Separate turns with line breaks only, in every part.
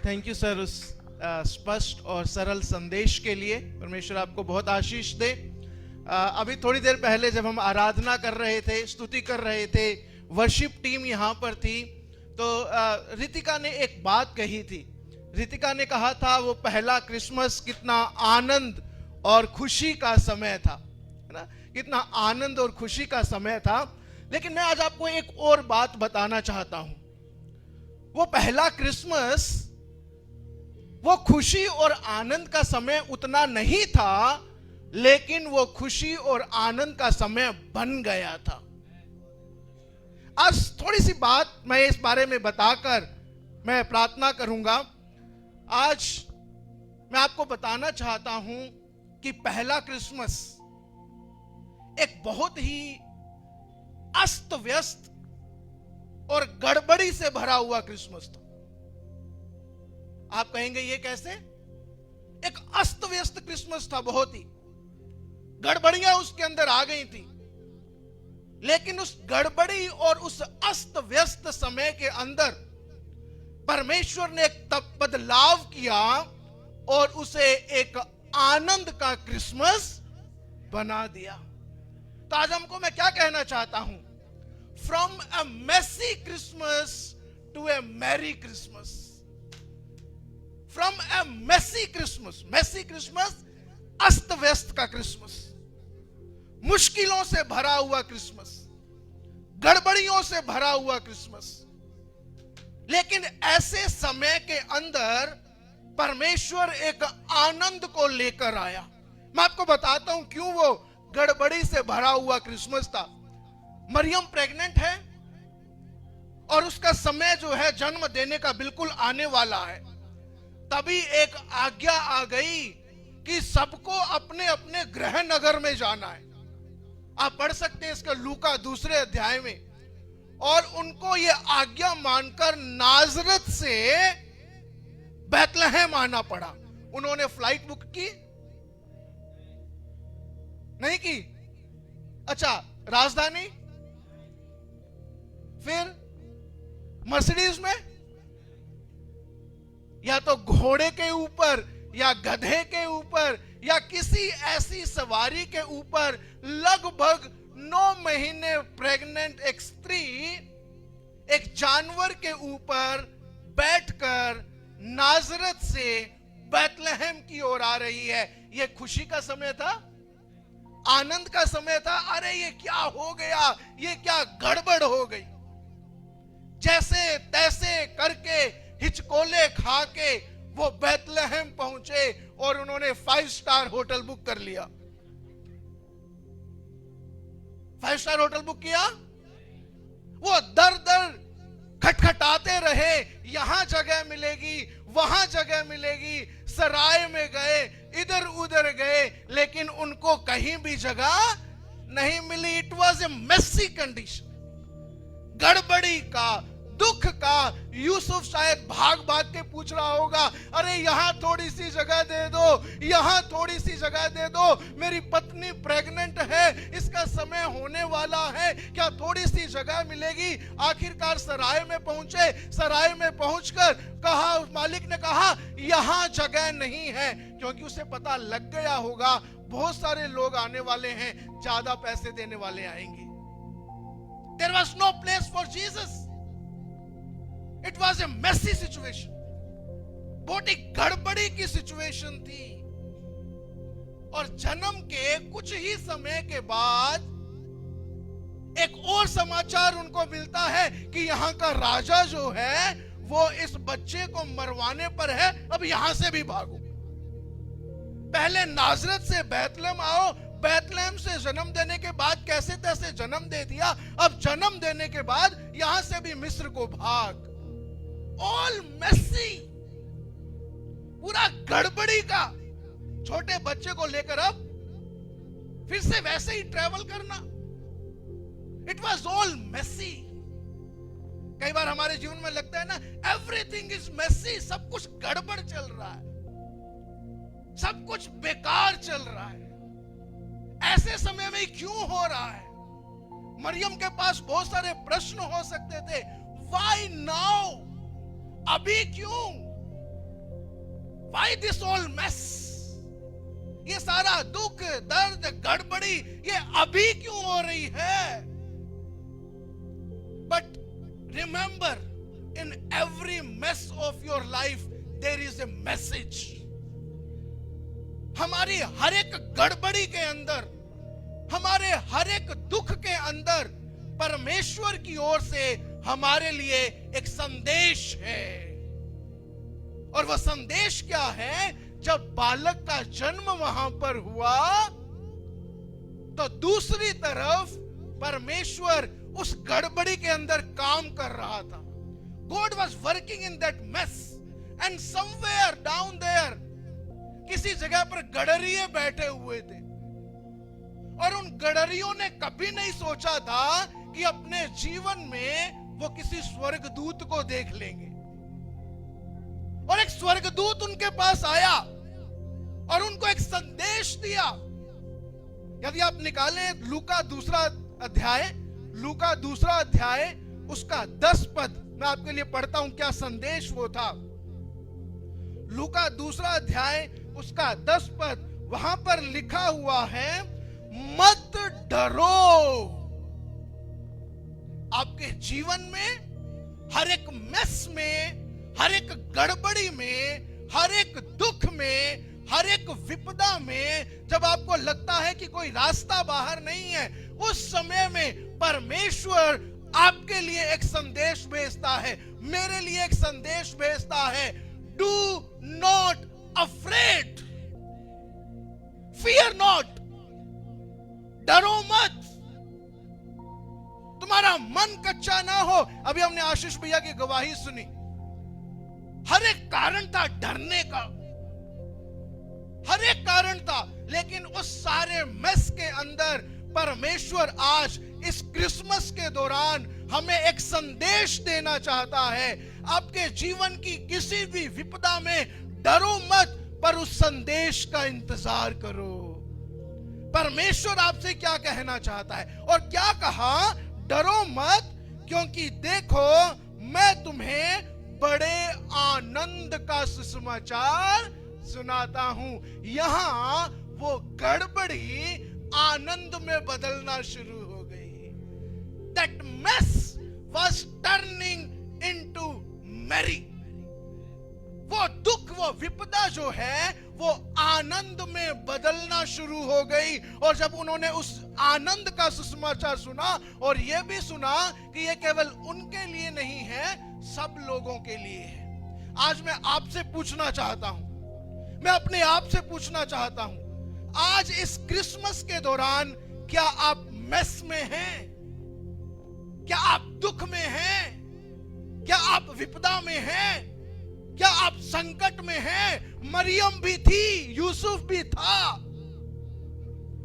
Thank you sir उस स्पष्ट और सरल संदेश के लिए। परमेश्वर आपको बहुत आशीष दे। अभी थोड़ी देर पहले जब हम आराधना कर रहे थे, स्तुति कर रहे थे, वर्शिप टीम यहाँ पर थी, तो रितिका ने एक बात कही थी। रितिका ने कहा था वो पहला क्रिसमस कितना आनंद और खुशी का समय था, है ना, कितना आनंद और खुशी का समय था। लेकिन मैं आज आपको एक और बात बताना चाहता हूं। वो पहला क्रिसमस, वो खुशी और आनंद का समय उतना नहीं था, लेकिन वो खुशी और आनंद का समय बन गया था। आज थोड़ी सी बात मैं इस बारे में बताकर मैं प्रार्थना करूंगा। आज मैं आपको बताना चाहता हूं कि पहला क्रिसमस एक बहुत ही अस्त व्यस्त और गड़बड़ी से भरा हुआ क्रिसमस था। आप कहेंगे ये कैसे? एक अस्त व्यस्त क्रिसमस था, बहुत ही गड़बड़ियां उसके अंदर आ गई थी। लेकिन उस गड़बड़ी और उस अस्त व्यस्त समय के अंदर परमेश्वर ने एक बदलाव किया और उसे एक आनंद का क्रिसमस बना दिया। तो आज हमको मैं क्या कहना चाहता हूं? From a messy Christmas to a merry Christmas. From a messy Christmas, अस्त व्यस्त का क्रिसमस, मुश्किलों से भरा हुआ क्रिसमस, गड़बड़ियों से भरा हुआ क्रिसमस। लेकिन ऐसे समय के अंदर परमेश्वर एक आनंद को लेकर आया। मैं आपको बताता हूं क्यों वो गड़बड़ी से भरा हुआ क्रिसमस था। मरियम प्रेग्नेंट है और उसका समय जो है जन्म देने का बिल्कुल आने वाला है। तभी एक आज्ञा आ गई कि सबको अपने अपने गृह नगर में जाना है। आप पढ़ सकते हैं इसका लूका 2 अध्याय में। और उनको ये आज्ञा मानकर नाजरत से बैतलहम आना पड़ा। उन्होंने फ्लाइट बुक की? नहीं की? अच्छा, राजधानी, फिर मर्सिडीज में, या तो घोड़े के ऊपर या गधे के ऊपर या किसी ऐसी सवारी के ऊपर लगभग 9 महीने प्रेग्नेंट एक स्त्री एक जानवर के ऊपर बैठकर नाजरत से बैतलहम की ओर आ रही है। यह खुशी का समय था, आनंद का समय था। अरे ये क्या हो गया, ये क्या गड़बड़ हो गई। जैसे तैसे करके हिचकोले खा के वो बैतलहम पहुंचे और उन्होंने 5 स्टार होटल बुक कर लिया। 5 स्टार होटल बुक किया। वो दर दर खटखटाते रहे, यहां जगह मिलेगी, वहां जगह मिलेगी। सराय में गए, इधर उधर गए, लेकिन उनको कहीं भी जगह नहीं मिली। It was a messy condition, गड़बड़ी का, दुख का। यूसुफ शायद भाग भाग के पूछ रहा होगा, अरे यहां थोड़ी सी जगह दे दो, यहां थोड़ी सी जगह दे दो, मेरी पत्नी प्रेग्नेंट है, इसका समय होने वाला है, क्या थोड़ी सी जगह मिलेगी? आखिरकार सराय में पहुंचे। सराय में पहुंचकर कहा, मालिक ने कहा यहां जगह नहीं है, क्योंकि उसे पता लग गया होगा बहुत सारे लोग आने वाले हैं, ज्यादा पैसे देने वाले आएंगे। There was no place for Jesus. It was a messy situation. बहुत ही गड़बड़ी की सिचुएशन थी। और जन्म के कुछ ही समय के बाद एक और समाचार उनको मिलता है कि यहाँ का राजा जो है वो इस बच्चे को मरवाने पर है, अब यहां से भी भागो। पहले नाजरत से बैतलहम आओ, बैतलहम से जन्म देने के बाद कैसे तैसे जन्म दे दिया, अब जन्म देने के बाद यहां से भी मिस्र को भाग। ऑल मेसी, पूरा गड़बड़ी का। छोटे बच्चे को लेकर अब फिर से वैसे ही ट्रेवल करना। It was all messy. कई बार हमारे जीवन में लगता है ना, एवरीथिंग इज मेसी, सब कुछ गड़बड़ चल रहा है, सब कुछ बेकार चल रहा है। ऐसे समय में क्यों हो रहा है? मरियम के पास बहुत सारे प्रश्न हो सकते थे। व्हाई नाउ, अभी क्यों? Why this all mess? ये सारा दुख, दर्द, गड़बड़ी ये अभी क्यों हो रही है? But remember, in every mess of your life there is a message. हमारी हर एक गड़बड़ी के अंदर, हमारे हर एक दुख के अंदर परमेश्वर की ओर से हमारे लिए एक संदेश है। और वह संदेश क्या है? जब बालक का जन्म वहां पर हुआ तो दूसरी तरफ परमेश्वर उस गड़बड़ी के अंदर काम कर रहा था। God was working in that mess and somewhere down there किसी जगह पर गडरिये बैठे हुए थे और उन गडरियों ने कभी नहीं सोचा था कि अपने जीवन में वो किसी स्वर्गदूत को देख लेंगे। और एक स्वर्गदूत उनके पास आया और उनको एक संदेश दिया। यदि आप निकालें लूका दूसरा अध्याय उसका 10 पद मैं आपके लिए पढ़ता हूं, क्या संदेश वो था। लूका दूसरा अध्याय उसका 10 पद, वहां पर लिखा हुआ है, मत डरो। आपके जीवन में हर एक मेस में, हर एक गड़बड़ी में, हर एक दुख में, हर एक विपदा में जब आपको लगता है कि कोई रास्ता बाहर नहीं है, उस समय में परमेश्वर आपके लिए एक संदेश भेजता है, मेरे लिए एक संदेश भेजता है। Do not afraid, fear not, डरो मत, तुम्हारा मन कच्चा ना हो। अभी हमने आशीष भैया की गवाही सुनी, हर एक कारण था डरने का, हर एक कारण था, लेकिन उस सारे मेस के अंदर परमेश्वर आज इस क्रिसमस के दौरान हमें एक संदेश देना चाहता है। आपके जीवन की किसी भी विपदा में डरो मत, पर उस संदेश का इंतजार करो। परमेश्वर आपसे क्या कहना चाहता है और क्या कहा? डरो मत, क्योंकि देखो मैं तुम्हें बड़े आनंद का सुसमाचार सुनाता हूं। यहां वो गड़बड़ी आनंद में बदलना शुरू हो गई। That mess was turning into merry. वो दुख, वो विपदा जो है वो आनंद में बदलना शुरू हो गई। और जब उन्होंने उस आनंद का सुसमाचार सुना और यह भी सुना कि यह केवल उनके लिए नहीं है, सब लोगों के लिए है। आज मैं आपसे पूछना चाहता हूं, मैं अपने आप से पूछना चाहता हूं, आज इस क्रिसमस के दौरान क्या आप मेस में हैं? क्या आप दुख में हैं? क्या आप विपदा में हैं? क्या आप संकट में हैं? मरियम भी थी, यूसुफ भी था,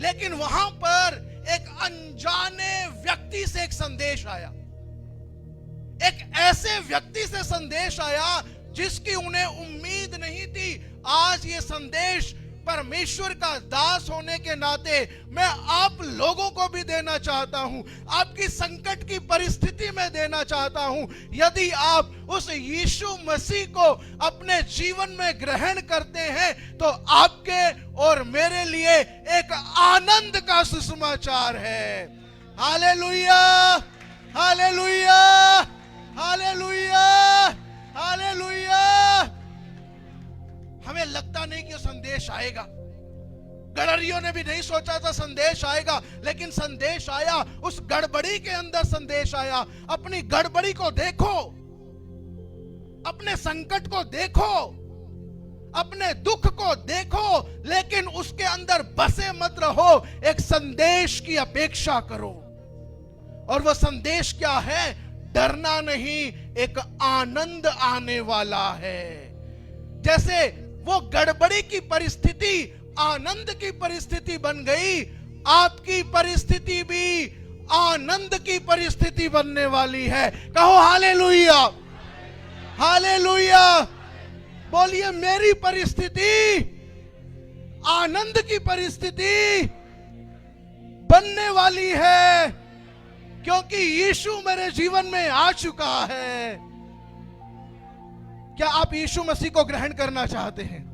लेकिन वहां पर एक अनजाने व्यक्ति से एक संदेश आया। एक ऐसे व्यक्ति से संदेश आया जिसकी उन्हें उम्मीद नहीं थी। आज ये संदेश परमेश्वर का दास होने के नाते मैं आप लोगों को भी देना चाहता हूं, आपकी संकट की परिस्थिति में देना चाहता हूं। यदि आप उस यीशु मसीह को अपने जीवन में ग्रहण करते हैं तो आपके और मेरे लिए एक आनंद का सुसमाचार है। Hallelujah, hallelujah, hallelujah, hallelujah. हमें लगता नहीं कि संदेश आएगा, गडरियों ने भी नहीं सोचा था संदेश आएगा, लेकिन संदेश आया। उस गड़बड़ी के अंदर संदेश आया। अपनी गड़बड़ी को देखो, अपने संकट को देखो, अपने दुख को देखो, लेकिन उसके अंदर बसे मत रहो। एक संदेश की अपेक्षा करो। और वह संदेश क्या है? डरना नहीं, एक आनंद आने वाला है। जैसे वो गड़बड़ी की परिस्थिति आनंद की परिस्थिति बन गई, आपकी परिस्थिति भी आनंद की परिस्थिति बनने वाली है। कहो हालेलुया, हालेलुया। बोलिए मेरी परिस्थिति आनंद की परिस्थिति बनने वाली है, क्योंकि यीशु मेरे जीवन में आ चुका है। क्या आप यीशु मसीह को ग्रहण करना चाहते हैं?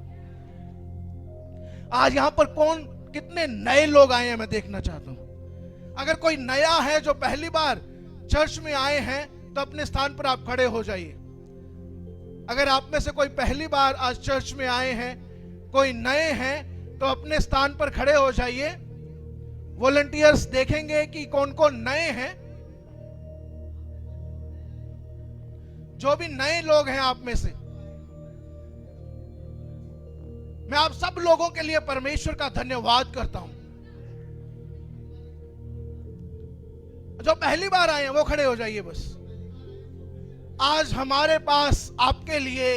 आज यहां पर कौन कितने नए लोग आए हैं मैं देखना चाहता हूं। अगर कोई नया है जो पहली बार चर्च में आए हैं तो अपने स्थान पर आप खड़े हो जाइए। अगर आप में से कोई पहली बार आज चर्च में आए हैं, कोई नए हैं, तो अपने स्थान पर खड़े हो जाइए। वॉलंटियर्स देखेंगे कि कौन कौन नए हैं। जो भी नए लोग हैं आप में से, मैं आप सब लोगों के लिए परमेश्वर का धन्यवाद करता हूं। जो पहली बार आए हैं वो खड़े हो जाइए बस। आज हमारे पास आपके लिए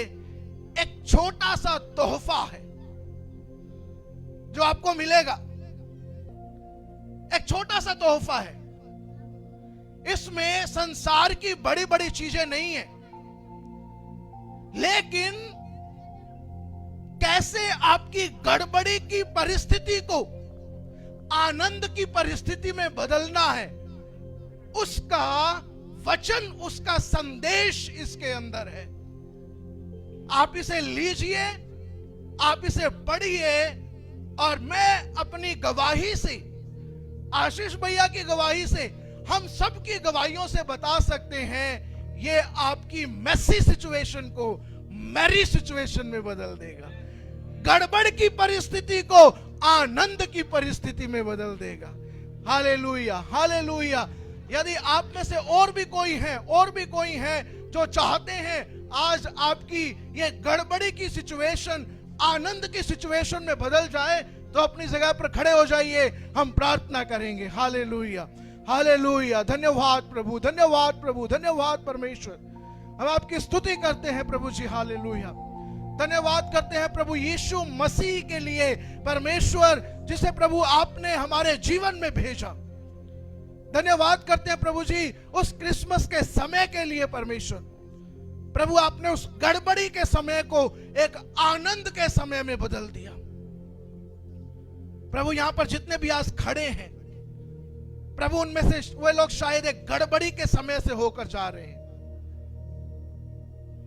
एक छोटा सा तोहफा है जो आपको मिलेगा। एक छोटा सा तोहफा है। इसमें संसार की बड़ी बड़ी चीजें नहीं है, लेकिन कैसे आपकी गड़बड़ी की परिस्थिति को आनंद की परिस्थिति में बदलना है, उसका वचन, उसका संदेश इसके अंदर है। आप इसे लीजिए, आप इसे पढ़िए, और मैं अपनी गवाही से, आशीष भैया की गवाही से, हम सब की गवाहियों से बता सकते हैं, ये आपकी मेसी सिचुएशन को मैरी सिचुएशन में बदल देगा। गड़बड़ की परिस्थिति को आनंद की परिस्थिति में बदल देगा। Hallelujah, hallelujah. यदि आप में से और भी कोई है जो चाहते हैं आज आपकी ये गड़बड़ी की सिचुएशन आनंद की सिचुएशन में बदल जाए, तो अपनी जगह पर खड़े हो जाइए, हम प्रार्थना करेंगे। Hallelujah, hallelujah. धन्यवाद प्रभु, धन्यवाद प्रभु, धन्यवाद परमेश्वर। हम आपकी स्तुति करते हैं प्रभु जी। हालेलुया। धन्यवाद करते हैं प्रभु यीशु मसीह के लिए, परमेश्वर जिसे प्रभु आपने हमारे जीवन में भेजा। धन्यवाद करते हैं प्रभु जी उस क्रिसमस के समय के लिए। परमेश्वर प्रभु आपने उस गड़बड़ी के समय को एक आनंद के समय में बदल दिया। प्रभु यहां पर जितने भी आज खड़े हैं प्रभु, उनमें से वे लोग शायद एक गड़बड़ी के समय से होकर जा रहे हैं।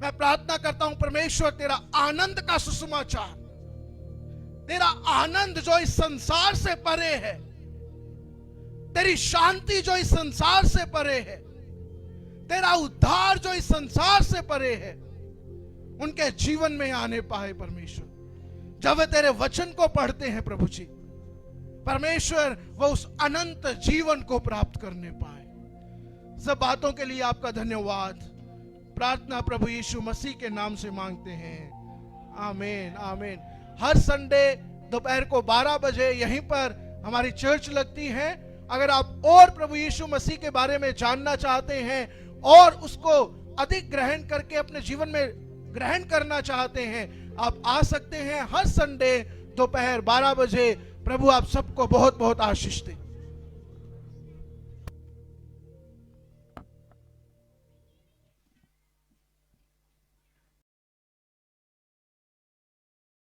मैं प्रार्थना करता हूं परमेश्वर, तेरा आनंद का सुसमाचार, तेरा आनंद जो इस संसार से परे है, तेरी शांति जो इस संसार से परे है, तेरा उद्धार जो इस संसार से परे है, उनके जीवन में आने पाए परमेश्वर। जब वे तेरे वचन को पढ़ते हैं प्रभु जी, परमेश्वर वो उस अनंत जीवन को प्राप्त करने पाए। सब बातों के लिए आपका धन्यवाद। प्रार्थना प्रभु यीशु मसीह के नाम से मांगते हैं, आमीन, आमीन। हर संडे दोपहर को 12 बजे यहीं पर हमारी चर्च लगती है। अगर आप और प्रभु यीशु मसीह के बारे में जानना चाहते हैं और उसको अधिक ग्रहण करके अपने जीवन में ग्रहण करना चाहते हैं, आप आ सकते हैं हर संडे दोपहर 12 बजे। प्रभु आप सबको बहुत बहुत आशीष दे।